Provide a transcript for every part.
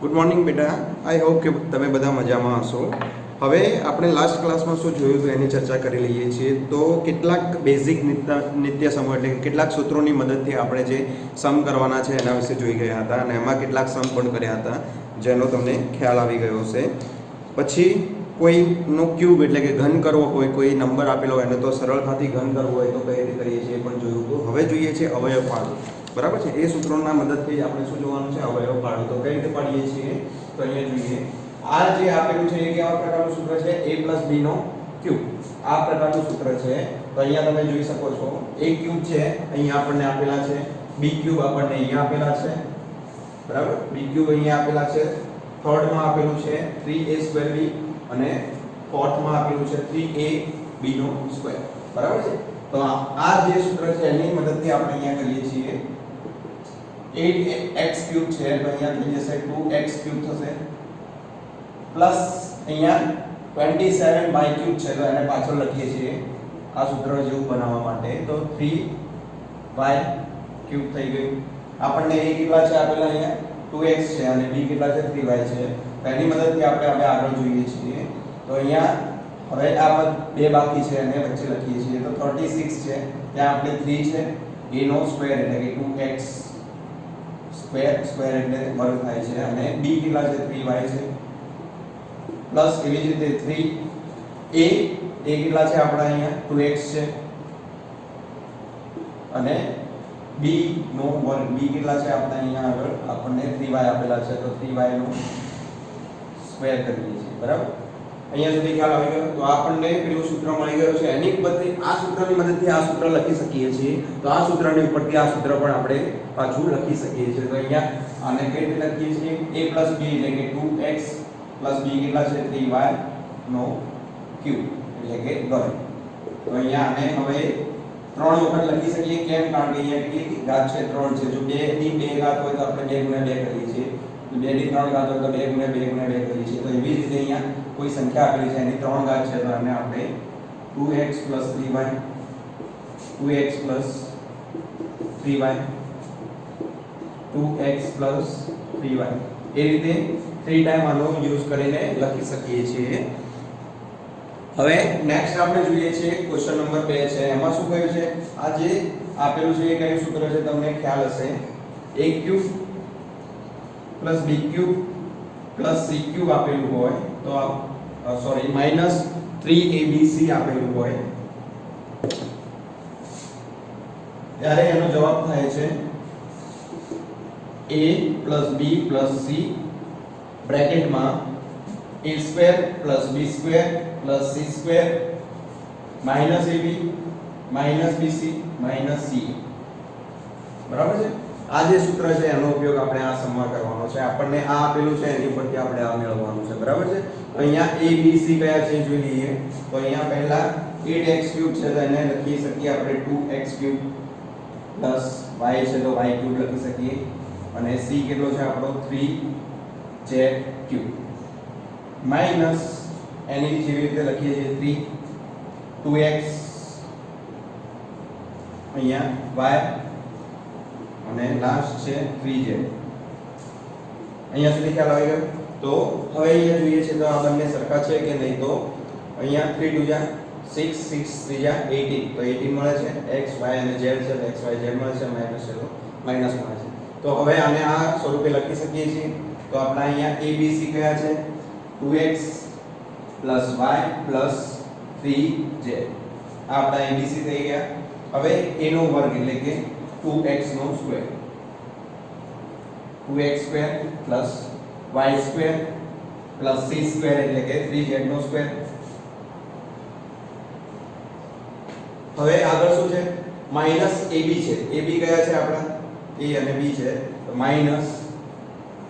Good morning બેટા. I hope કે તમે બધા મજામાં હશો. હવે આપણે લાસ્ટ ક્લાસમાં શું જોયું હતું એની ચર્ચા કરી લઈએ છીએ. તો કેટલાક બેઝિક નિત્ય સમૂહ એટલે કેટલાક સૂત્રોની મદદથી આપણે જે સમ કરવાના છે એના વિશે જોઈ ગયા હતા અને એમાં કેટલાક સમ પણ કર્યા હતા જેનો તમને ખ્યાલ આવી ગયો હશે. પછી કોઈનો ક્યુબ એટલે કે ઘન કરવો હોય, કોઈ નંબર આપેલો હોય એને તો સરળતાથી ઘન કરવો હોય તો કઈ રીતે કરીએ છીએ એ પણ જોયું હતું. હવે જોઈએ છે અવયવ પાડવું. બરાબર છે. એ સૂત્રોના મદદથી આપણે શું જોવાનું છે? અવયવ પાડવું. તો કઈ રીતે પાડીએ છીએ? તો અહીંયા જોઈએ, આ જે આપેલું છે એ કેવા પ્રકારનું સૂત્ર છે? a + b નો ક્યુબ. આ પ્રકારનું સૂત્ર છે. તો અહીંયા તમે જોઈ શકો છો a ક્યુબ છે, અહીંયા આપણને આપેલા છે, b ક્યુબ આપણને અહીંયા આપેલા છે. બરાબર? b ક્યુબ અહીંયા આપેલા છે, થર્ડ માં આપેલું છે 3a²b અને ફોર્થ માં આપેલું છે 3ab². બરાબર છે. તો આ જે સૂત્ર છે એની મદદથી આપણે અહીંયા કરીએ છીએ. 8x³ છે તો અહીંયા થઈ જશે 2x³ થશે, પ્લસ અહીંયા 27y³ છે તો એને પાછળ લખીએ છીએ આ સૂત્ર જેવું બનાવવા માટે. તો 3y³ થઈ ગયું. આપણને a કેટલા છે આપેલા? અહીંયા 2x છે અને b કેટલા છે? 3y છે. તો એની મદદથી આપણે હવે આગળ જોઈએ છીએ. તો અહીંયા હવે આ બે બાકી છે અને વચ્ચે લખીએ છીએ. તો 36 છે, ત્યાં આપણે 3 છે, a નો સ્ક્વેર એટલે કે 2x સ્ક્વેર એટલે વર્ગ થાય છે, અને b કેટલા છે? 3y છે, પ્લસ એવી જ રીતે 3a કેટલા છે આપણા? અહીંયા 2x છે, અને b નો વર્ગ, b કેટલા છે આપણા? અહીંયા આગળ આપણને 3y આપેલા છે તો 3y નો સ્ક્વેર કરીએ છીએ. બરાબર? અહીંયા સુધી ખ્યાલ આવી ગયો. તો આપણને પેલું સૂત્ર મળી ગયું છે. એની બદલે આ સૂત્રની મદદથી આ સૂત્ર લખી શકીએ છીએ. તો આ સૂત્રની ઉપરથી આ સૂત્ર પણ આપણે પાછું લખી શકીએ છીએ. તો અહીંયા આને કેવી રીતે લખીએ છીએ? a + b એટલે કે 2x + b કેટલા છે? 3y નો ક્યુબ એટલે કે ઘન. તો અહીંયા આને હવે 3 વખત લખી શકીએ. કેમ? કારણ કે અહીંયા કેટલી ઘાત છે? 3 છે. જો 2 ની 2 ઘાત હોય તો આપણે 2 × 2 કરીએ છીએ. 2 ની 3 ઘાત હોય તો 2 × 2 × 2 કરીએ છીએ. તો એવી જ રીતે અહીંયા કોઈ સંખ્યા આપેલી છે એની 3 ઘાત છે તો આને આપણે 2x + 3y 2x + 3y 2x + 3y એ રીતે 3 ટાઈમ આનો યુઝ કરીને લખી શકીએ છીએ. હવે નેક્સ્ટ આપણે જોઈએ છે ક્વેશ્ચન નંબર 2 છે. એમાં શું કહ્યું છે? આ જે આપેલું છે એ કયું સૂત્ર છે તમને ખ્યાલ હશે. a³ + b³ + c³ આપેલું હોય તો સોરી -3abc આપેલું હોય ત્યારે એનો જવાબ થાય છે a + b + c બ્રેકેટમાં a² + b² + c² -ab -bc -c. બરાબર છે? આ જે સૂત્ર છે એનો ઉપયોગ આપણે આ સમમાં કરવાનો છે. આપણને આ આપેલું છે એની પરથી આપણે આ મેળવવાનું છે. બરાબર છે? તો અહીંયા a b c કયા છે જોઈ લઈએ. તો અહીંયા પહેલા 8x³ છે તો એને લખી શકીએ આપણે 2x³ પ્લસ y છે તો y³ લખી શકીએ, અને c કેટલો છે આપણો? 3z³ માઈનસ એની જેવી રીતે લખીએ છીએ 2x અહીંયા y અને લાસ્ટ છે 3z. અહીંયા સુધી ખ્યાલ આવી ગયો. તો હવે અહીંયા જોઈએ છે તો આ બંને સરખા છે કે નહીં. તો અહીંયા 3 × 2 = 6 6 3 = 18 તો 18 મળે છે. x y અને z છે તો x y z મળે છે, માઈનસ છે તો માઈનસ મળે છે. તો હવે આને આ સ્વરૂપે લખી શકીએ છીએ. તો આપણે અહીંયા a b c કયા છે? 2x + y + 3z. આ આપણા a b c થઈ ગયા. હવે a નો વર્ગ એટલે કે 2x નો સ્ક્વેર 2x² + y² + c² એટલે કે 3z નો સ્ક્વેર. હવે આગળ શું છે? -ab છે. ab કયા છે આપણા? a અને b છે તો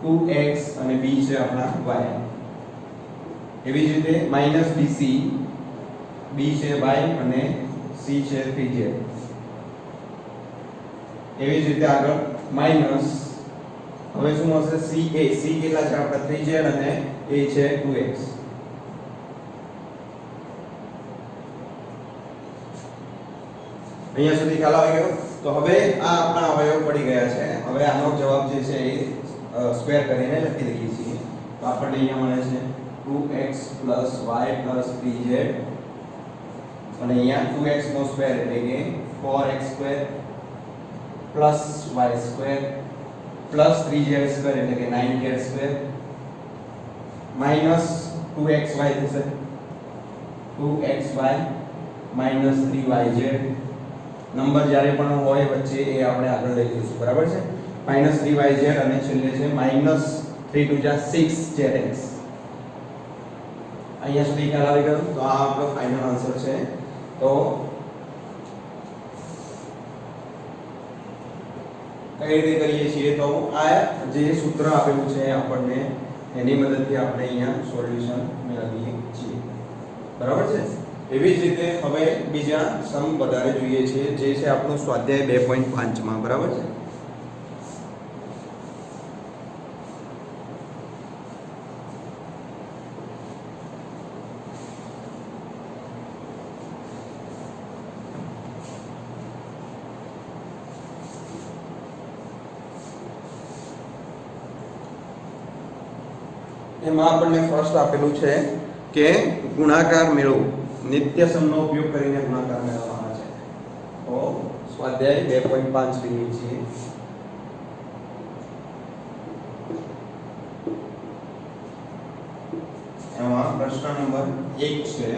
-2x અને b છે આપણા y. એવી જ રીતે -bc b છે y અને c છે 3z. એવી જ રીતે આગળ માઈનસ હવે શું હશે? c કેટલા છે આપણા? 3z અને a છે 2x. અહીંયા સુધી ખ્યાલ આવી ગયો. તો હવે આ આપણા અવયવ પડી ગયા છે. હવે આનો જવાબ જે છે એ સ્ક્વેર કરીને લખી દઈએ છીએ તો આપણને અહીંયા મળે છે 2x + y + 3z અને અહીંયા 2x નો સ્ક્વેર એટલે કે 4x² + y² + 3z² એટલે કે 9z² માઈનસ 2xy થશે 2xy માઈનસ 3yz નંબર જ્યારે પણ હોય વચ્ચે એ આપણે આગળ લઈ જઈશું બરાબર છે માઈનસ 3yz અને છેલ્લે છે માઈનસ 3 * 2 = 6zx અહીંયા સુધી ખ્યાલ આવી ગયો તો આ આપણો ફાઇનલ આન્સર છે તો કઈ રીતે કરીએ છીએ તો આ જે સૂત્ર આપેલું છે આપણને એની મદદથી આપણે અહીંયા સોલ્યુશન મેળવીએ છીએ બરાબર છે એવી જ રીતે હવે બીજા સમ વધારે જોઈએ છે જે છે આપણું સ્વાધ્યાય 2.5 માં બરાબર છે એમાં આપણને ફર્સ્ટ આપેલું છે કે ગુણાકાર મેળવો નિત્ય સમનો ઉપયોગ કરીને ગુણાકાર મેળવવાનો છે તો સ્વાધ્યાય 2.5 લઈએ છીએ એમાં પ્રશ્ન નંબર 1 છે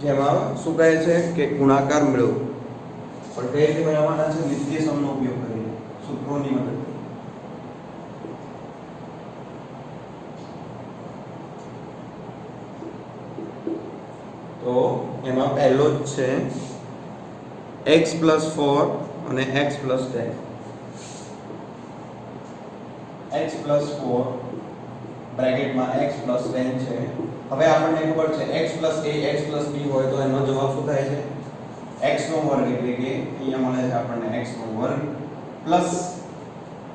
જેમાં શું કહે છે કે ગુણાકાર મેળવો પણ કઈ રીતે મેળવવાના છે નિત્ય સમનો ઉપયોગ કરીને સૂત્રોની મદદથી તો એમાં પહેલો જ છે x + 4 અને x + 10 x + 4 બ્રેકેટમાં x + 10 છે હવે આપણને ખબર છે x + a x + b હોય તો એનો જવાબ શું થાય છે x નો વર્ગ એટલે કે અહીંયા મળે છે આપણને x નો વર્ગ પ્લસ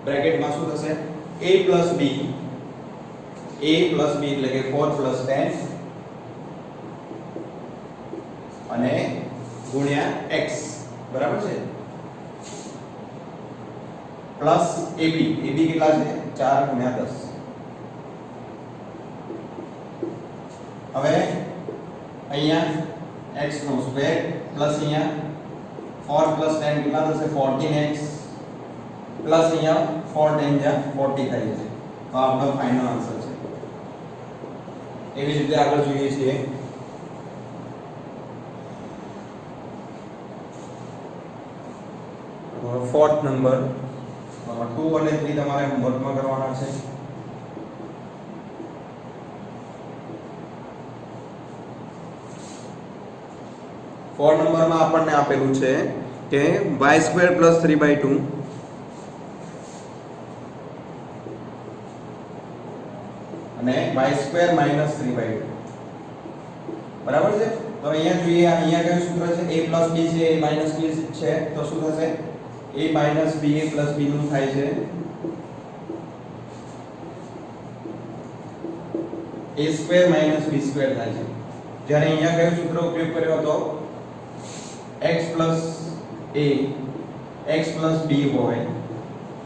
બ્રેકેટમાં શું થશે a + b એટલે કે 4 + 10 અને ગુણ્યા x બરાબર છે પ્લસ ab કેટલા છે 4 × 10 હવે અહીંયા x નો સ્ક્વેર પ્લસ અહીંયા 4 + 10 કેટલા થશે 14x પ્લસ અહીંયા 4 × 10 40 થાય છે તો આપણો ફાઇનલ આન્સર છે એવી રીતે આગળ જોઈએ છીએ ફોર્થ નંબર 2 અને 3 તમારે હોમવર્કમાં કરવાના છે ફોર્થ નંબરમાં આપણને આપેલું છે કે y² + 3/2 અને y² - 3/2 બરાબર છે તો અહીંયા જોઈએ અહીંયા કયું સૂત્ર છે a + b છે a - b છે તો શું થશે a - ba + b નું થાય છે a² - b² થાય છે જ્યારે અહીંયા કયું સૂત્ર ઉપયોગ કર્યો હતો x + a x + b હોય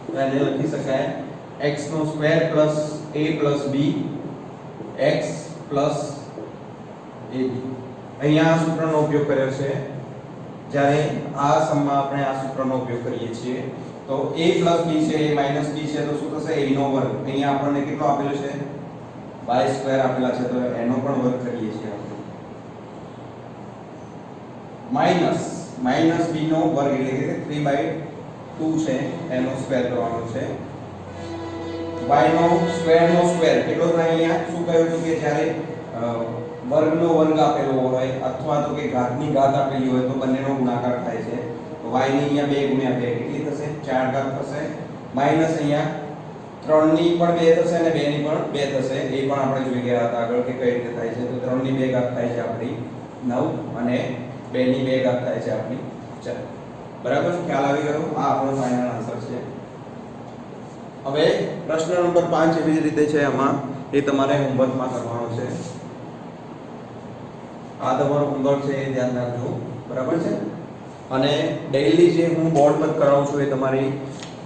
તો એને લખી શકાય x નો square plus a + b x + ab અહીંયા આ સૂત્રનો ઉપયોગ કર્યો છે જ્યારે આ સમમાં આપણે આ સૂત્રનો ઉપયોગ કરીએ છીએ તો a + b છે a - b છે તો શું થશે a નો વર્ગ અહીંયા આપણને કેટલો આપેલો છે y² આપેલા છે તો એનો પણ વર્ગ કરીએ છીએ આપણે માઈનસ b નો વર્ગ એટલે કે 3/2 છે એનો સ્ક્વેર કરવાનો છે y નો સ્ક્વેર કેટલો થાય અહીંયા શું કહ્યું હતું કે જ્યારે વર્ગનો વર્ગ આપેલો હોય અથવા તો કે ઘાતની ઘાત આપેલી હોય તો બંનેનો ગુણાકાર થાય છે તો y ની અહીંયા 2 × 2 કેટલી થશે 4 ઘાત થશે માઈનસ અહીંયા 3 ની પણ 2 થશે અને 2 ની પણ 2 થશે એ પણ આપણે જોઈ ગયા હતા આગળ કે કઈ રીતે થાય છે તો 3 ની 2 ઘાત થાય છે આપણી 9 અને 2 ની 2 ઘાત થાય છે આપણી 4 બરાબર ખ્યાલ આવી ગયો આ આપણો ફાઇનલ આન્સર છે હવે પ્રશ્ન નંબર 5 એવી જ રીતે છે આમાં એ તમારે હોમવર્કમાં કરવાનો છે આ તમારો હોમવર્ક છે એ ધ્યાન રાખજો બરાબર છે અને ડેઈલી જે હું બોર્ડ પર કરાવું છું એ તમારી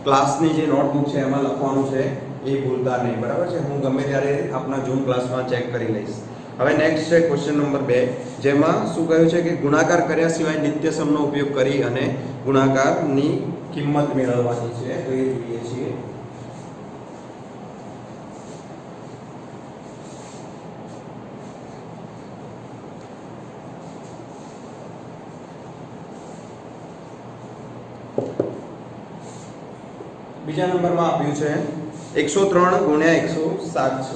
ક્લાસની જે નોટબુક છે એમાં લખવાનું છે એ ભૂલતા નહીં, બરાબર છે. હું ગમે ત્યારે આપણા ઝૂમ ક્લાસમાં ચેક કરી લઈશ. હવે નેક્સ્ટ છે ક્વેશ્ચન નંબર 2, જેમાં શું કહ્યું છે કે ગુણાકાર કર્યા સિવાય નિત્યસમનો ઉપયોગ કરી અને ગુણાકારની કિંમત મેળવવાની છે. તો એ જોઈએ છીએ. બીજા નંબરમાં આપ્યું છે 103 ગુણ્યા 107 છે.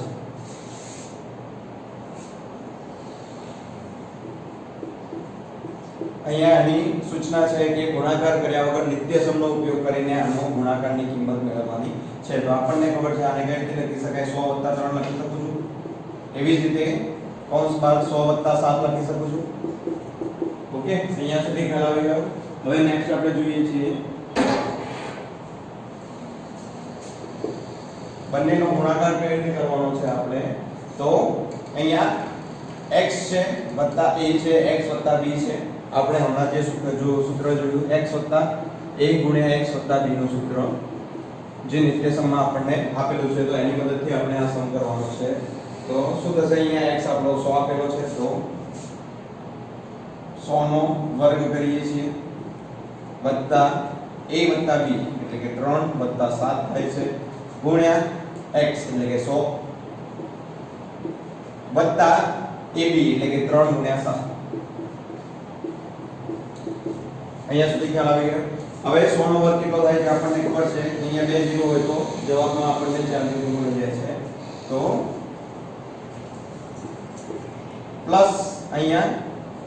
અહીંયા આની સૂચના છે કે ગુણાકાર કર્યા વગર નિત્યસમનો ઉપયોગ કરીને આનો ગુણાકારની કિંમત મેળવવાની છે. તો આપણને ખબર છે આને કઈ રીતે લખી શકાય, 100 + 3 લખી શકું છું. એવી જ રીતે કૌંસ બાદ 100 + 7 લખી શકું છું. ઓકે, અહીંયા સુધી ખ્યાલ આવી ગયો. હવે નેક્સ્ટ આપણે જોઈએ છીએ બંનેનો ગુણાકાર કઈ રીતે કરવાનો છે આપણે. તો અહીંયા x છે વત્તા a છે, x વત્તા b છે. આપણે હમણાં જે સૂત્ર જોયું x વત્તા a ગુણ્યા x વત્તા b નું સૂત્ર જે નિત્યસમમાં આપણને આપેલું છે, તો એની મદદથી આપણે આ સમ કરવાનો છે. તો શું થશે, અહીંયા x આપણો 100 આપેલો છે, તો 100 નો વર્ગ કરીએ છીએ વત્તા a વત્તા b એટલે કે 3 વત્તા 7 થાય છે ગુણ્યા x એટલે કે 100 વત્તા ab એટલે કે 3 ગુણ્યા 7. અહીંયા સુધી ખ્યાલ આવી ગયો. હવે 100 નો વર્ગ કેટલો થાય છે આપણને ખબર છે. અહીંયા 2 0 હોય તો જવાબમાં આપણને 4 0 મળી જાય છે. તો પ્લસ અહીંયા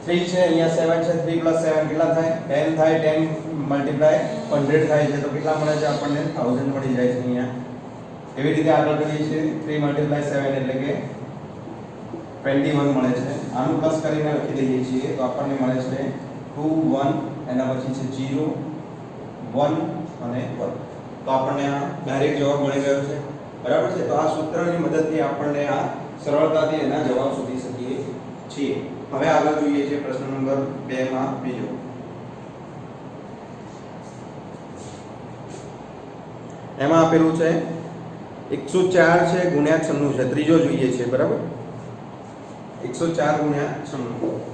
3 છે, અહીંયા 7 છે. 3 + 7 કેટલા થાય? 10 થાય. 10 × 100 થાય છે, તો કેટલા મળે છે આપણને? 1000 મળી જાય છે. અહીંયા એવી રીતે આગળ કરીએ છીએ. 3 × 7 એટલે કે 21 મળે છે. આનું પ્લસ કરીને લખી દઈએ છીએ તો આપણને મળે છે 2 1, એના પછી છે 0 1 અને 1. તો આપણને આ ડાયરેક્ટ જવાબ મળી ગયો છે, બરાબર છે. તો આ સૂત્રની મદદથી આપણને આ સરળતાથી એના જવાબ શોધી શકીએ છીએ. હવે આગળ જોઈએ છે પ્રશ્ન નંબર 2 માં બીજો. એમાં આપેલું છે 104 છે ગુણ્યા 96 છે. ત્રીજો જોઈએ છે, બરાબર. 104 ગુણ્યા 96.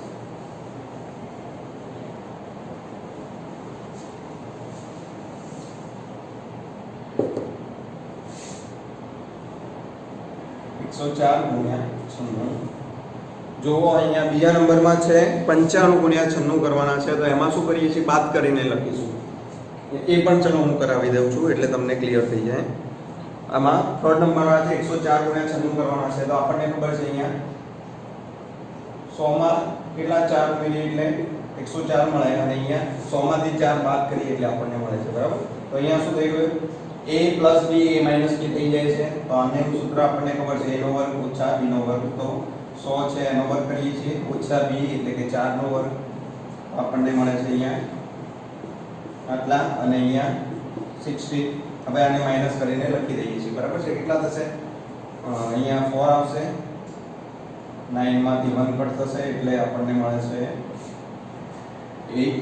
જોવો અહીંયા બીજા નંબરમાં છે 95 ગુણ્યા 96 કરવાના છે. તો એમાં શું કરીએ છીએ, બાદ કરીને લખીશું. એ પણ ચલો હું કરાવી દઉં છું એટલે તમને ક્લિયર થઈ જાય. આમાં થર્ડ નંબરમાં છે 104 ગુણ્યા 96 કરવાના છે. તો આપણને ખબર છે અહીંયા 100 માં કેટલા 4 ઉમેરીએ એટલે 104 મળે, અને અહીંયા 100 માંથી 4 બાદ કરીએ એટલે આપણને મળે છે, બરાબર. તો અહીંયા શું થઈ ગયું, a + b a - b થઈ જાય છે. તો આનું સૂત્ર આપણને ખબર છે a નો વર્ગ ઓછા b નો વર્ગ. તો 100 છે એનો વર્ગ કરીએ છીએ ઓછા b એટલે કે 4 નો વર્ગ આપણને મળે છે અહીંયા આટલા, અને અહીંયા 60. હવે આને માઈનસ કરીને લખી દઈએ છીએ, બરાબર છે. કેટલા થશે, અહીંયા 4 આવશે, 9 માંથી 1 કટ થશે એટલે આપણને મળે છે 8.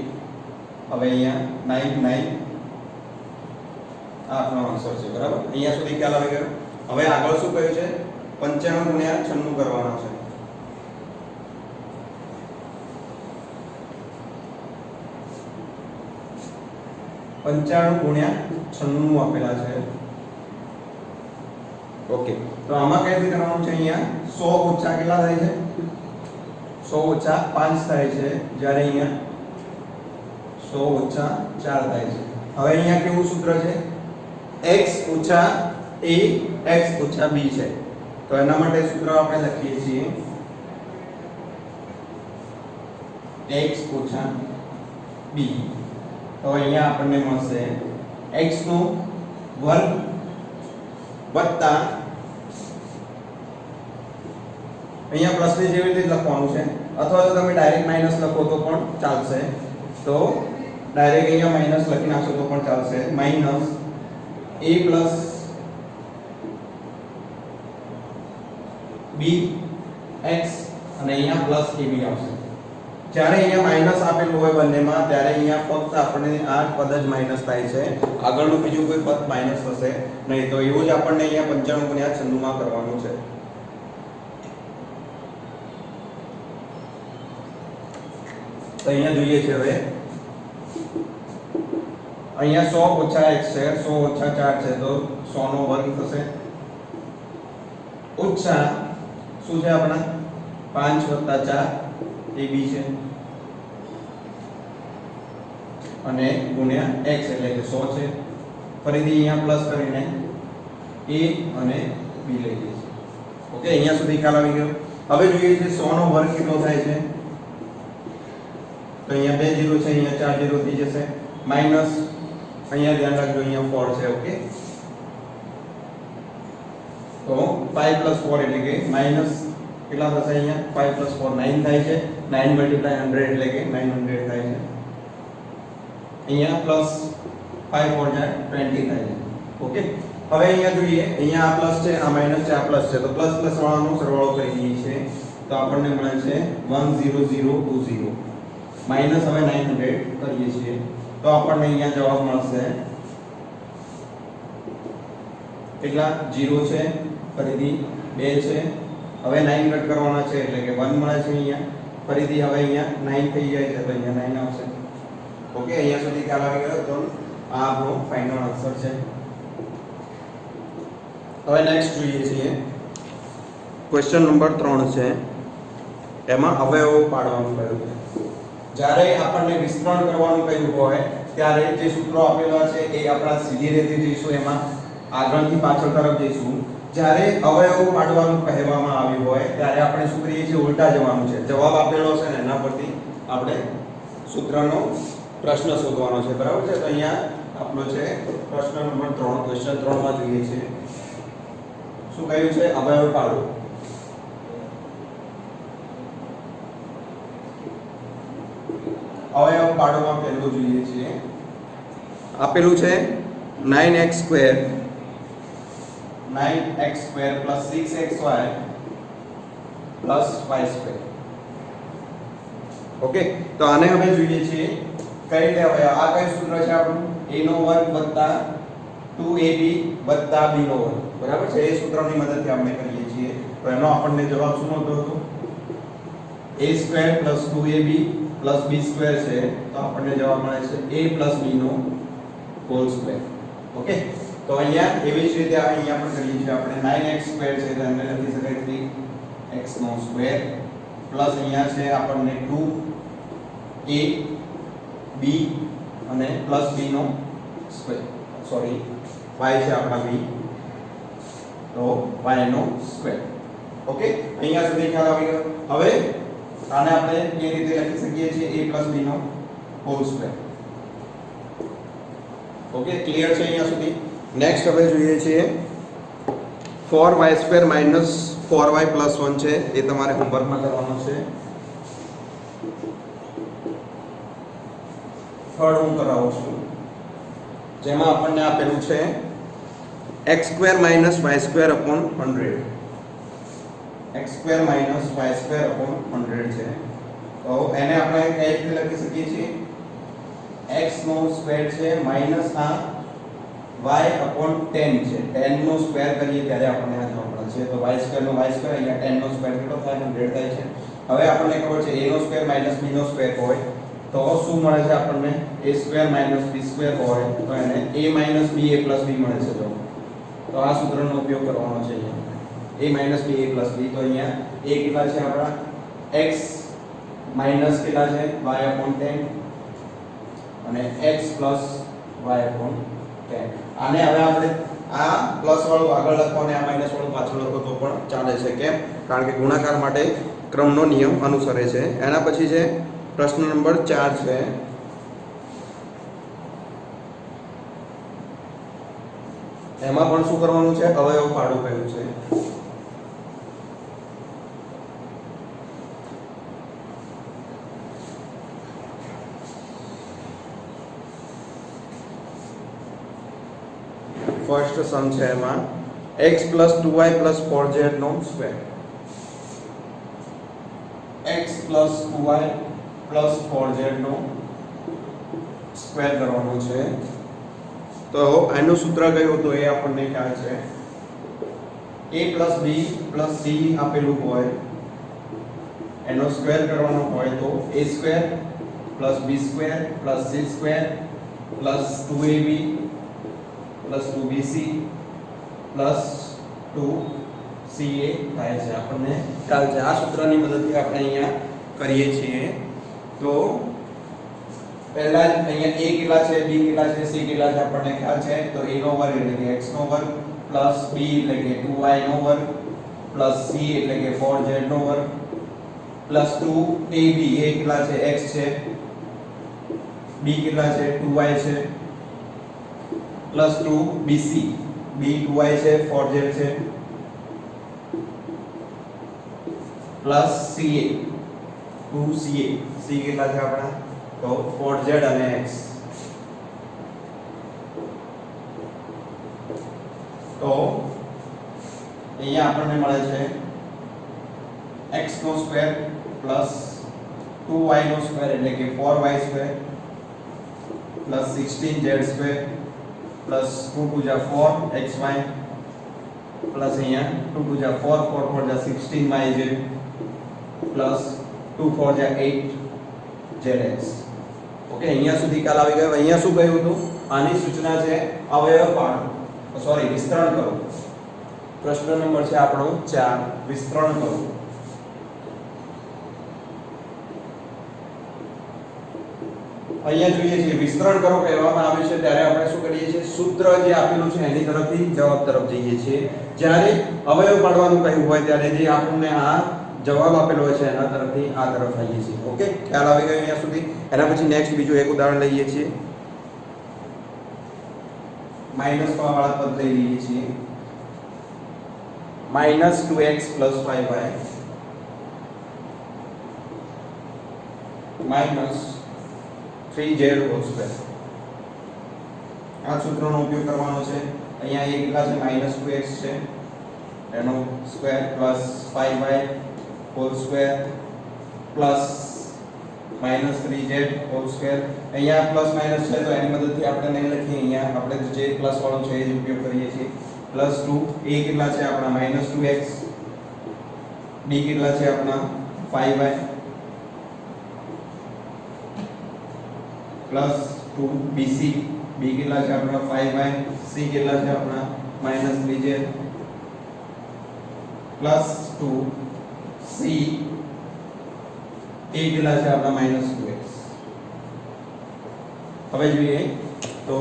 હવે અહીંયા 9 9 આપણો આન્સર છે, બરાબર. અહીંયા સુધી ખ્યાલ આવી ગયો. હવે આગળ શું કહ્યું છે, 95 ગુણ્યા 96 કરવાનો છે. પંચાણું ગુણ્યા 96 આપેલા છે. ઓકે, તો આમાં કઈ રીતે કરવાનું છે, અહીંયા 100 ઓછા કેટલા થાય છે, 100 ઓછા 5 થાય છે, જ્યારે અહીંયા 100 ઓછા 4 થાય છે. હવે અહીંયા કેવું સૂત્ર છે, x ઓછા a x ઓછા b છે. તો એના માટે સૂત્ર આપણે લખીએ છીએ x ઓછા b. તો અહીંયા આપણને મળશે x નો વર્ગ વત્તા, અહીંયા પ્લસ ની જેવી રીતે લખવાનું છે, અથવા તો તમે ડાયરેક્ટ માઈનસ લખો તો પણ ચાલશે. તો ડાયરેક્ટ અહીંયા માઈનસ લખી નાખશો તો પણ ચાલશે. Minus a plus b x અને અહીંયા પ્લસ ab આવશે. જ્યારે અહીંયા માઈનસ આપેલું હોય બંનેમાં ત્યારે અહીંયા ફક્ત આપણે આ પદ જ માઈનસ થાય છે, આગળનું બીજું કોઈ પદ માઈનસ થશે નહીં. તો એવું જ આપણને અહીંયા 95 ગુણ્યા 96 માં કરવાનું છે. તો અહીંયા જોઈએ છે હવે અહીંયા 100 ઓછા x છે, 100 ઓછા 4 છે, તો 100 નો વર્ગ થશે. ઓછા શું છે આપણા 5 + 4 એ બી છે, અને ગુણ્યા x એટલે કે 100 છે. ફરીથી અહીંયા પ્લસ કરીને a અને b લઈ લઈએ છીએ. ઓકે, અહીંયા સુધી ખ્યાલ આવી ગયો. હવે જોઈએ છે 100 નો વર્ગ કેટલો થાય છે. તો અહીંયા 2 0 છે, અહીંયા 4 0 થઈ જશે. માઈનસ અહીંયા ધ્યાન રાખજો અહીંયા 4 છે. ઓકે, તો 5 + 4 એટલે કે માઈનસ કેટલા થશે અહીંયા 5 + 4 9 થાય છે. 9 × 100 એટલે કે 900 થાય છે. અહીંયા પ્લસ 5 4 જાય 20 થાય છે. ઓકે, હવે અહીંયા જોઈએ, અહીંયા આ પ્લસ છે, આ માઈનસ છે, આ પ્લસ છે, તો પ્લસ પ્લસ વાળાનો સરવાળો કરી દઈએ છીએ. તો આપણને મળે છે 10020 માઈનસ હવે 900 કરીએ છીએ તો આપણને અહીંયા જવાબ મળશે કેટલા 0 છે, ફરીથી 2 છે, હવે 9 કટ કરવાના છે એટલે કે 1 મળે છે. અહીંયા ફરીથી હવે અહીંયા 9 થઈ જાય છે તો અહીંયા 9 આવશે. ઓકે, અહીંયા સુધી ખ્યાલ આવી ગયો. તો આ આપણો ફાઇનલ આન્સર છે. હવે નેક્સ્ટ જોઈએ છીએ ક્વેશ્ચન નંબર 3 છે. એમાં અવયવો પાડવાનું કહ્યું છે. જ્યારે આપણને વિસ્તરણ કરવાનું કહ્યું હોય ત્યારે જે સૂત્રો આપેલા છે એ આપણા સીધી રીતે જઈશું, એમાં આગળથી પાછળ તરફ જઈશું. જ્યારે અવયવો પાડવાનું કહેવામાં આવ્યું હોય ત્યારે આપણે શું કરીએ છીએ, ઉલટા જવાનું છે. જવાબ આપેલો છે ને એના પરથી આપણે સૂત્રનો પ્રશ્ન શોધવાનો છે. બરાબર છે? તો અહીંયા આપણો છે પ્રશ્ન નંબર 3, ક્વેશ્ચન 3 માં જોઈએ છે શું કહ્યું છે, અવયવ પાડો. અવયવ પાડોમાં પહેલું જોઈએ છે, આપેલું છે 9x² 6xy y². ઓકે, તો આને હવે જોઈએ છીએ કઈ રીતે અવયવ. આ કઈ સૂત્ર છે આપણું, a² + 2ab + b². બરાબર છે? એ સૂત્રની મદદથી આપણે કરીએ છીએ. તો એનો આપણને જવાબ શું મળતો હતો, a² + 2ab + b² છે. તો આપણને જવાબ મળે છે a + b². ઓકે, તો અહીંયા એવી જ રીતે અહીંયા પણ કરીએ છીએ આપણે 9x² છે તો એને લખી શકાય 3x² પ્લસ અહીંયા છે આપણને 2ab અને પ્લસ b² સોરી y છે આપણા b તો y². ઓકે, અહીંયા સુધી ખ્યાલ આવી ગયો. હવે આને આપણે એ રીતે લખી શકીએ છીએ a + b². ઓકે, ક્લિયર છે અહીંયા સુધી. નેક્સ્ટ હવે જોઈએ છીએ 4y² - 4y + 1 છે, એ તમારે હોમવર્કમાં કરવાનો છે. થર્ડ હું કરાવું છું, જેમાં આપણને આપેલું છે x² - y² / 100. x² - y² / 100 છે. તો એને આપણે કઈ રીતે લખી શકીએ છીએ, x² છે માઈનસ આ y/10 છે. 10 નો સ્ક્વેર કરીએ ત્યારે આપણને આ જવાબ મળે છે. તો y² નો y² અહીંયા 10 નો સ્ક્વેર કેટલો થાય, 100 થાય છે. હવે આપણને ખબર છે a નો સ્ક્વેર માઈનસ b નો સ્ક્વેર હોય તો શું મળે છે આપણને, a² - b² હોય તો એને a - b a + b મળે છે. તો આ સૂત્રનો ઉપયોગ કરવાનો છે અહીંયા, a - b a + b. તો અહીંયા a કેટલા છે આપણા, x માઈનસ કેટલા છે y/10 અને x + y/10. આને હવે આપણે આ પ્લસ વાળું આગળ લખો અને આ માઈનસ વાળું પાછળ લખો તો પણ ચાલે છે. કેમ? કારણ કે ગુણાકાર માટે ક્રમનો નિયમ અનુસરે છે. એના પછી છે પ્રશ્ન નંબર 4 છે. એમાં પણ શું કરવાનું છે, અવયવ પાડો કહ્યું છે. ફર્સ્ટ સમ છે એમાં x + 2y + 4z નો square. x + 2y plus 4z નો સ્ક્વેર કરવાનો છે. તો આનું સૂત્ર કયું હતું એ આપણને ખ્યાલ છે. a plus b plus c આપેલું હોય એનો સ્ક્વેર કરવાનો હોય તો a square plus b square plus c square plus 2ab plus 2bc plus 2ca થાય છે. આપણને ખ્યાલ છે. આ સૂત્રની મદદથી આપણે અહીંયા કરીએ છીએ. તો પહેલા જ અહીંયા a કેટલા છે, b કેટલા છે, c કેટલા છે આપણને ખ્યાલ છે. તો a નો વર્ગ એટલે કે x નો વર્ગ પ્લસ b એટલે કે 2y નો વર્ગ પ્લસ c એટલે કે 4z નો વર્ગ પ્લસ 2ab a કેટલા છે, x છે, b કેટલા છે, 2y છે પ્લસ 2bc b 2y છે, 4z છે પ્લસ ca 2ca c કેટલા છે આપણા તો 4z અને x. તો અહીંયા આપણને મળે છે x નો સ્ક્વેર પ્લસ 2y નો સ્ક્વેર એટલે કે 4y square plus 16z square plus 2 2 જા 4 xy પ્લસ અહીંયા 2 2 જા 4 4 4 જા 16yz પ્લસ 2 4 જા 8zx. ઓકે, અહીંયા સુધી ખ્યાલ આવી ગયો. અહીંયા શું કહ્યું હતું? આની સૂચના છે અવયવ પાડો, સોરી વિસ્તરણ કરો. પ્રશ્ન નંબર છે આપણો 4, વિસ્તરણ કરો. અહીંયા જોઈએ છીએ વિસ્તરણ કરો કહેવામાં આવે છે ત્યારે આપણે શું કરીએ છીએ? સૂત્ર જે આપેલું છે એની તરફથી જવાબ તરફ જઈએ છીએ. જ્યારે અવયવ પાડવાનું કહ્યું હોય ત્યારે જે આપણને આ જવાબ આપેલો હોય છે એના તરફથી આ તરફ આવીએ છીએ. ઓકે, ખ્યાલ આવી ગયો અહીંયા સુધી. એના પછી નેક્સ્ટ બીજું એક ઉદાહરણ લઈએ છીએ. માઈનસ વાળા પદ લઈ લઈએ છીએ. -2x + 5y -3z whole square. આ સૂત્રનો ઉપયોગ કરવાનો છે. અહીંયા એ કેટલા છે? -2x છે એનો square plus 5y whole square plus -3z whole square. અહીંયા પ્લસ માઈનસ છે તો એની મદદથી આપણે નહીં લખીએ. અહીંયા આપણે જે પ્લસ વાળો છે એ જ ઉપયોગ કરીએ છીએ. પ્લસ 2 a કેટલા છે આપણા -2x, b કેટલા છે આપણા 5y પ્લસ 2bc, b કેટલા છે આપણા 5y, c કેટલા છે આપણા -3z પ્લસ 2c, a કેટલા છે આપણા -2x. હવે જોઈએ તો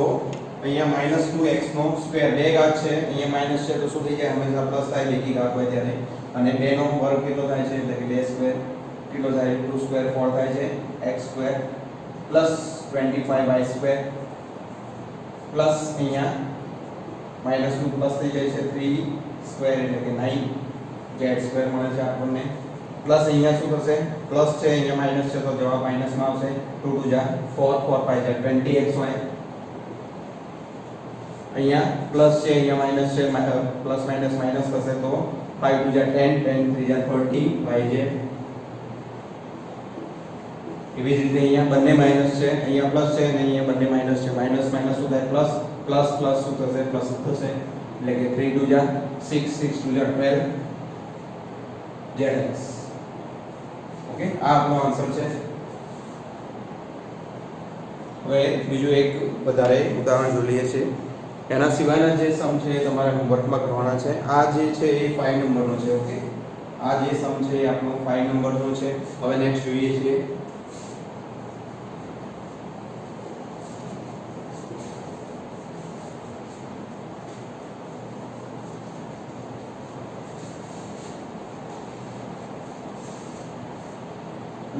અહીંયા -2x નો સ્ક્વેર બે ઘાત છે, અહીંયા માઈનસ છે તો શું થઈ જાય? હંમેશા પ્લસ થાય એકી ઘાત હોય ત્યારે. અને 2 નો વર્ગ કેટલો થાય છે? એટલે કે 2 સ્ક્વેર કેટલો થાય? 2 સ્ક્વેર 4 થાય છે x square plus 25y square plus અહીંયા -2 પ્લસ થઈ જાય છે 3 સ્ક્વેર એટલે કે 9z સ્ક્વેર મળે છે આપણને. પ્લસ અહીંયા શું થશે? પ્લસ છે અહીંયા માઈનસ છે તો જવાબ માઈનસ માં આવશે. 2 2 જા 4 4 5 જા 20xy. અહીંયા પ્લસ છે અહીંયા માઈનસ છે, પ્લસ માઈનસ માઈનસ થશે તો 5 2 જા 10 10 3 જા 30yz. એવી જ રીતે અહીંયા બંને માઈનસ છે, અહીંયા પ્લસ છે અને અહીંયા બંને માઈનસ છે. માઈનસ માઈનસ શું થાય? પ્લસ પ્લસ પ્લસ શું થશે? પ્લસ થશે એટલે કે 3 2 જા 6 6 2 જા 12zx. ઓકે, આ આપણો આન્સર છે. હવે બીજું એક વધારે ઉદાહરણ જોઈ લઈએ છીએ. એના સિવાયના જે સમ છે એ તમારે હોમવર્કમાં કરવાના છે. આ જે છે એ 5 નંબરનો છે. ઓકે, આ જે સમ છે એ આપણો 5 નંબરનો છે. હવે નેક્સ્ટ જોઈએ છીએ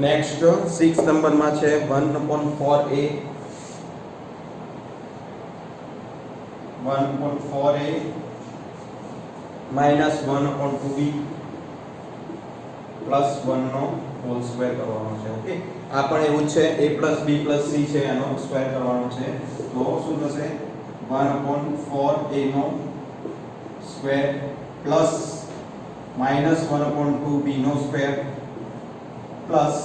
નેક્સ્ટ 6 નંબરમાં છે 1/4a 1/4a -1/2b પ્લસ 1 નો હોલ સ્ક્વેર કરવાનો છે. ઓકે, આ પણ એવું જ છે. a + b + c છે એનો સ્ક્વેર કરવાનો છે. તો શું થશે? 1/4a નો સ્ક્વેર પ્લસ -1/2b નો સ્ક્વેર પ્લસ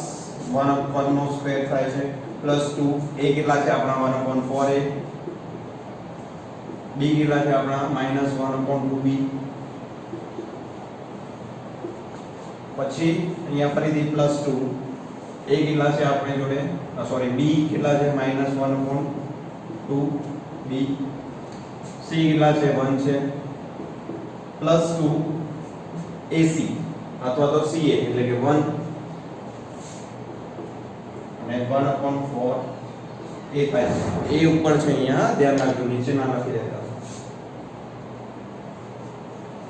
1 નો સ્ક્વેર થાય છે પ્લસ 2 a કેટલા છે આપણા 1/4a, b કેટલા છે આપણા -1/2b, પછી અહીંયા ફરીથી પ્લસ 2 a કેટલા છે આપણે જોડે સોરી b કેટલા છે -1/2b, c કેટલા છે 1 છે પ્લસ 2 ac અથવા તો ca એટલે કે 1 અને 1/4 એ થાય છે. એ ઉપર છે અહીંયા ધ્યાન રાખજો, નીચે ના લખી દેતા.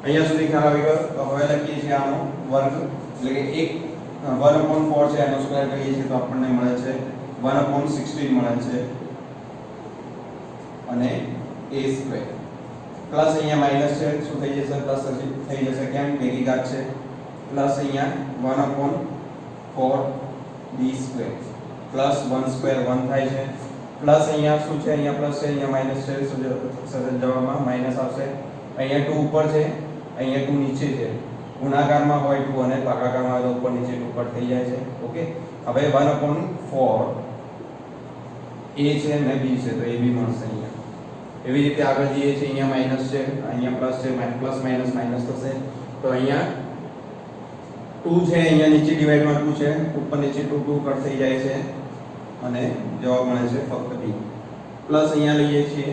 અહીંયા સુધી ખ્યાલ આવી ગયો. તો હવે લખીએ છીએ આનો વર્ગ એટલે કે 1/4 છે એનો સ્ક્વેર કરીએ છીએ તો આપણને મળે છે 1/16 મળે છે અને a સ્ક્વેર પ્લસ અહીંયા માઈનસ છે શું થઈ જશે પ્લસ થઈ જશે કેમ ભેગી ઘાત છે પ્લસ અહીંયા 1/4 b સ્ક્વેર પ્લસ 1 સ્ક્વેર 1 થાય છે પ્લસ અહીંયા શું છે અહીંયા પ્લસ છે અહીંયા માઈનસ છે સરળ જવાબમાં માઈનસ આવશે. અહીંયા 2 ઉપર છે અહીંયા 2 નીચે છે. ગુણાકારમાં હોય 2 અને ભાગાકારમાં હોય તો ઉપર નીચે 2 કટ થઈ જાય છે. ઓકે હવે 1/4 a છે અને b છે તો a b મળશે અહીંયા. એવી રીતે આગળ જઈએ છીએ અહીંયા માઈનસ છે અહીંયા પ્લસ છે પ્લસ માઈનસ માઈનસ થશે તો અહીંયા 2 છે અહીંયા નીચે ડિવાઇડમાં 2 છે ઉપર નીચે 2 કટ થઈ જાય છે અને જવાબ મળે છે ફક્ત b. પ્લસ અહીંયા લઈએ છીએ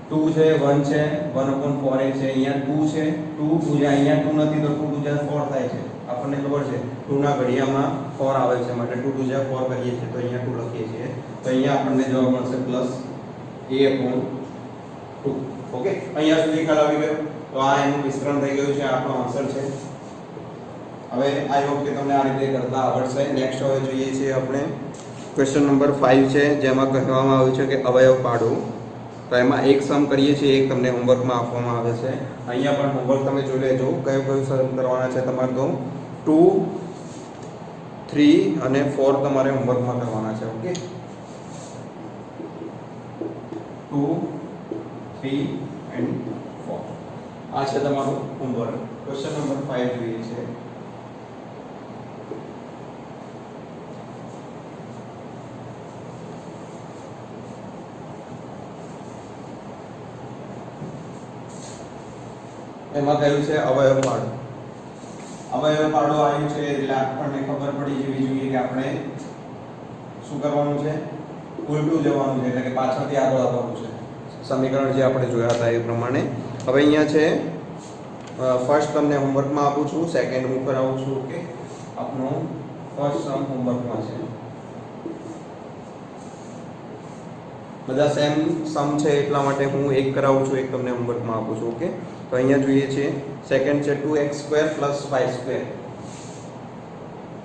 2 છે 1 છે 1/4 છે અહીંયા 2 છે 2 છે અહીંયા 2 નથી તો 2 * 4 થાય છે. આપણને ખબર છે 2 ના ઘડિયામાં 4 આવે છે માટે 2 * 4 કરીએ છીએ તો અહીંયા 2 લખીએ છીએ તો અહીંયા આપણને જવાબ મળશે પ્લસ a/2. ઓકે અહીંયા સુધી ખ્યાલ આવી ગયો. તો આ એનું વિસ્તરણ થઈ ગયું છે આપણો આન્સર છે. હવે આઈ હોપ કે તમને આ રીતે કરતા આવડશે. નેક્સ્ટ હવે જોઈએ છીએ આપણે ક્વેશ્ચન નંબર 5 છે જેમાં કહેવામાં આવ્યું છે કે અવયવ પાડો. તો એમાં એક સમ કરીએ છીએ એક તમને હોમવર્કમાં આપવામાં આવે છે. અહીંયા પણ હોમવર્ક તમે જોઈ લેજો કયું કયું સમ કરવાના છે તમારે તો 2 3 અને 4 તમારે હોમવર્કમાં કરવાના છે. ઓકે 2 3 and 4 આ છે તમારું હોમવર્ક. ક્વેશ્ચન નંબર 5 જોઈએ છે. એમાં કહ્યું છે અવયવ પાડો. અવયવ પાડો આવ્યું છે એટલે આપણને ખબર પડી જવી જોઈએ કે આપણે શું કરવાનું છે ઉલટું જવાનું છે એટલે કે પાછળથી આગળ આવવાનું છે. સમીકરણ જે આપણે જોયા હતા એ પ્રમાણે. હવે અહીંયા છે ફર્સ્ટ તમને હોમવર્કમાં આપું છું સેકન્ડ હું કરાવું છું. ઓકે આપનો ફર્સ્ટ સમ હોમવર્કમાં છે. બધા સેમ સમ છે એટલા માટે હું એક કરાવું છું એક તમને હોમવર્કમાં આપું છું. ઓકે તો અહીંયા જોઈએ છે સેકન્ડ છે 2x² + y².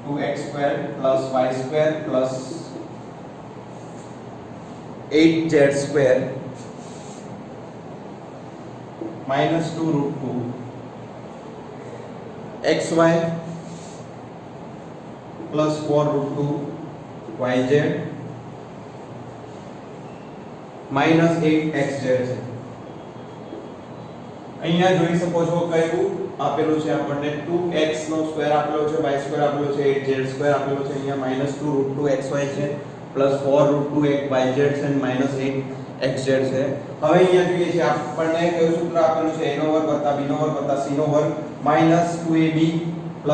2x² + y² + 8z² -2√2 xy + 4√2 yz -8xz છે. અહીંયા જોઈ શકો છો કયું આપેલું છે આપણને 2x નો સ્ક્વેર આપેલો છે y સ્ક્વેર આપેલો છે 8z સ્ક્વેર આપેલો છે. અહીંયા -2√2 xy છે +4√2 yz છે અને -8xz છે. હવે અહીંયા જોઈએ છે આપણને કયું સૂત્ર આપેલું છે a નો વર્ગ + b નો વર્ગ + c નો વર્ગ -2ab +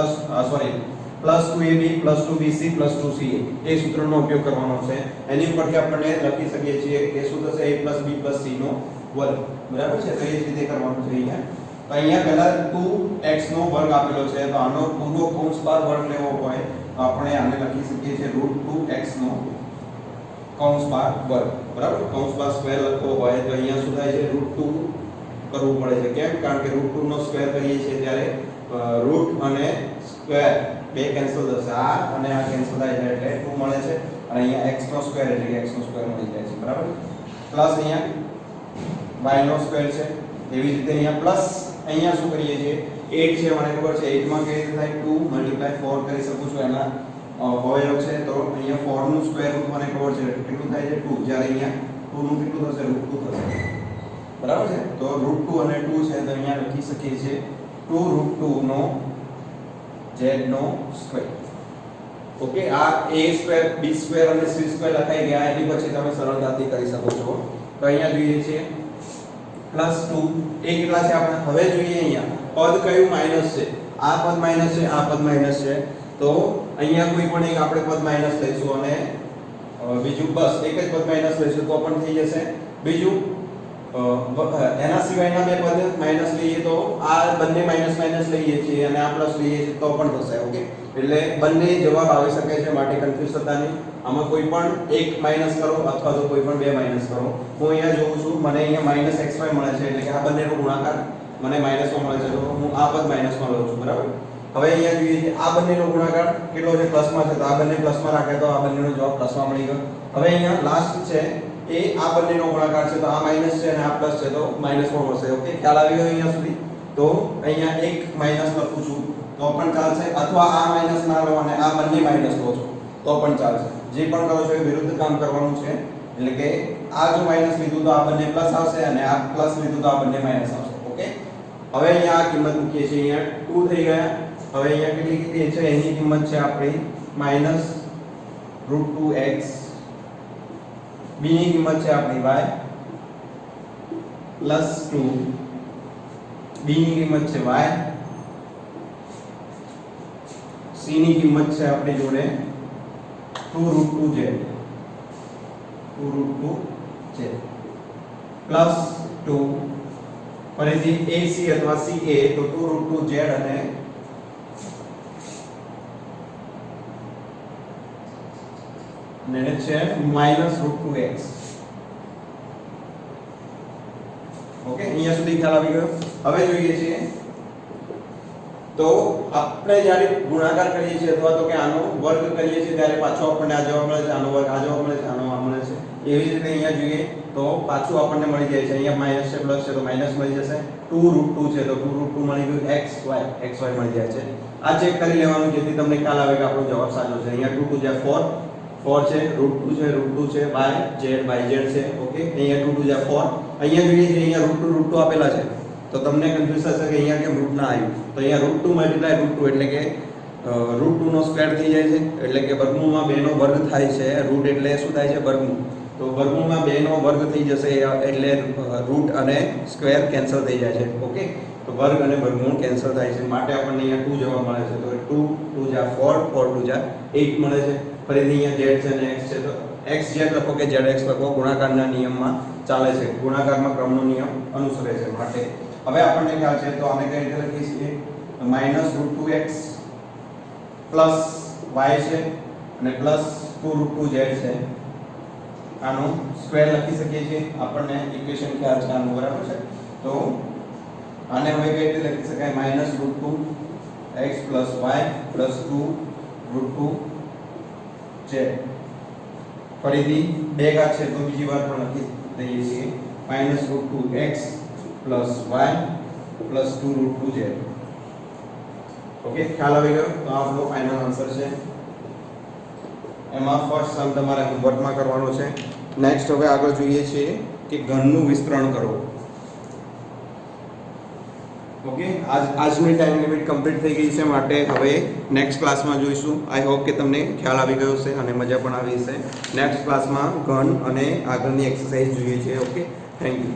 2bc + 2ca એ સૂત્રનો ઉપયોગ કરવાનો છે. એની ઉપરથી આપણે લખી શકીએ છીએ કે શું થશે a + b + c નો વર્ગ. બરાબર છે. તો એ જ રીતે કરવાનું છે અહીંયા. તો અહીંયા પહેલા 2x નો વર્ગ આપેલો છે તો આનો પૂરો કૌંસ બહાર વર્ગ લેવો હોય તો આપણે આને લખી શકીએ છીએ √2x નો કૌંસ બહાર વર્ગ. બરાબર કૌંસ બહાર સ્ક્વેર લખવો હોય તો અહીંયા શું થાય છે √2 કરવું પડે છે. કેમ? કારણ કે √2 નો સ્ક્વેર કરીએ છીએ ત્યારે રૂટ અને સ્ક્વેર બે કેન્સલ થશે. આ અને આ કેન્સલ થાય છે એટલે 2 મળે છે અને અહીંયા x નો સ્ક્વેર એટલે કે x નો સ્ક્વેર મળી જાય છે. બરાબર પ્લસ અહીંયા y નો સ્ક્વેર છે. એવી રીતે અહીંયા પ્લસ અહીંયા શું કરીએ છીએ 8 છે મને ખબર છે 8 માં કેવી રીતે થાય 2 * 4 કરી શકું છું એના અવયવ છે. તો અહીંયા 4 નું સ્ક્વેર રૂટ મને ખબર છે કેટલું થાય છે 2 જ્યારે અહીંયા 2 નું કેટલું થશે √2 થશે. બરાબર છે. તો √2 અને 2 છે તો અહીંયા લખી શકીએ છીએ 2√2 નો z નો સ્ક્વેર. ઓકે, આ a સ્ક્વેર b સ્ક્વેર અને c સ્ક્વેર લખાઈ ગયા. એની પછી તમે સરળતાથી કરી શકો છો. તો અહીંયા જોઈએ છે +2 એ કેટલા છે આપણે હવે જોઈએ. અહીંયા પદ કયું માઈનસ છે? આ પદ માઈનસ છે, આ પદ માઈનસ છે. તો અહીંયા કોઈ પણ એક આપણે પદ માઈનસ લઈશું અને બીજું બસ એક જ પદ માઈનસ લઈશું તો પણ થઈ જશે. બીજું એના સિવાયના બે પદ માઈનસ લઈએ તો આ બંને માઈનસ માઈનસ લઈએ છીએ અને આ પ્લસ લઈએ છીએ તો પણ થશે. ઓકે, એટલે બંને જવાબ આવી શકે છે, માટે કન્ફ્યુઝ થતા નહીં. આમાં કોઈ પણ એક માઈનસ કરો અથવા તો કોઈ પણ બે માઈનસ કરો. હું અહીંયા જોઉં છું, મને અહીંયા -xy મળે છે, એટલે કે આ બંનેનો ગુણાકાર મને માઈનસમાં મળે છે, તો હું આ પદ માઈનસમાં લઉં છું. બરાબર. હવે અહીંયા જોઈએ છે આ બંનેનો ગુણાકાર કેટલો છે? પ્લસમાં છે, તો આ બંને પ્લસમાં રાખે તો આ બંનેનો જવાબ પ્લસમાં મળી ગયો. હવે અહીંયા લાસ્ટ છે એ આ બંનેનો ગુણાકાર છે, તો આ માઈનસ છે અને આ પ્લસ છે, તો માઈનસમાં મળશે. ઓકે, ખ્યાલ આવી ગયો અહીંયા સુધી? તો અહીંયા એક માઈનસ લખું છું તો પણ ચાલશે, અથવા આ માઈનસ ના લો અને આ બંને માઈનસ લો છો તો પણ ચાલશે. જે પણ કરો છો એ વિરુદ્ધ કામ કરવાનું છે. એટલે કે આ જો માઈનસ લીધું તો આ બંને પ્લસ આવશે અને આ પ્લસ લીધું તો આ બંને માઈનસ આવશે. ઓકે, હવે અહીંયા આ કિંમત મૂકીએ છીએ. અહીંયા 2 થઈ ગયા. હવે અહીંયા કેટલી કીધી છે? એની કિંમત છે આપણી -√2x. b ની કિંમત છે આપણી y +2. b ની કિંમત છે y. c ની કિંમત છે આપણી જોડે 2√2z. 2√2z +2 ફરીથી ac અથવા ca તો 2√2z અને છે -√2x. ઓકે, અહીંયા સુધી ખ્યાલ આવી ગયો. હવે જોઈએ છીએ તો આપણે જ્યારે ગુણાકાર કરીએ છીએ અથવા તો કે આનો વર્ગ કરીએ છીએ ત્યારે પાછો આપણને આ જવાબ મળે છે, આનો વર્ગ આ જવાબ મળે છે, આનો આ મળે છે. એવી રીતે અહીંયા જોઈએ તો પાછું આપણને મળી જાય છે. અહીંયા માઈનસ છે, પ્લસ છે, તો માઈનસ મળી જશે. 2√2 છે તો 2√2 મળી ગયું. xy મળી જાય છે. આ ચેક કરી લેવાનું જેથી તમને ખ્યાલ આવે કે આપણો જવાબ સાચો છે. અહીંયા 2 * 4 છે, √2 છે, √2 છે, yz છે. ઓકે, અહીંયા 2 * 4. અહીંયા જોઈએ છે અહીંયા √2 આપેલા છે તો તમને કન્ફ્યુઝ થશે કે અહીંયા કેમ √ના આવ્યું. તો અહીંયા √2 × √2 એટલે કે √2 નો સ્ક્વેર થઈ જાય છે, એટલે કે વર્ગમૂળમાં 2 નો વર્ગ થાય છે. રુટ એટલે શું થાય છે? વર્ગમૂળ. તો વર્ગમૂળમાં 2 નો વર્ગ થઈ જશે એટલે રુટ અને સ્ક્વેર કેન્સલ થઈ જાય છે. ઓકે, તો વર્ગ અને વર્ગમૂળ કેન્સલ થાય છે, માટે આપણને અહીંયા 2 જવાબ મળે છે. તો 2 * 4 4 * 8 મળે છે. ફરીથી અહીંયા z છે અને x છે, તો xz લખો કે zx લખો, ગુણાકારના નિયમમાં ચાલે છે, ગુણાકારમાં ક્રમનો નિયમ અનુસરે છે. માટે હવે આપણને ખ્યાલ છે તો આને કઈ રીતે લખી શકીએ? -√2x + y છે અને +2√2z છે. આનો સ્ક્વેર લખી શકીએ છીએ. આપણને ઇક્વેશન ખ્યાલ છે આનું. બરાબર છે. તો આને હવે કઈ રીતે લખી શકાય? -√2x + y +2√2z. ફરીથી બે ઘાત છે તો બીજી વાર પણ લખી દઈએ છીએ. -√2x + y +2√2z. ઓકે, ખ્યાલ આવી ગયો? તો આ આપણો ફાઇનલ આન્સર છે. એમાં ફર્સ્ટ સમ તમારે હોમવર્કમાં કરવાનો છે. નેક્સ્ટ હવે આગળ જોઈએ છીએ કે ઘનનું વિસ્તરણ કરો. ઓકે, આજની ટાઈમ લિમિટ કમ્પ્લીટ થઈ ગઈ છે, માટે હવે નેક્સ્ટ ક્લાસમાં જોઈશું. આઈ હોપ કે તમને ખ્યાલ આવી ગયો છે અને મજા પણ આવી હશે. નેક્સ્ટ ક્લાસમાં ઘન અને આગળની એક્સરસાઇઝ જોઈએ છે. Okay, thank you.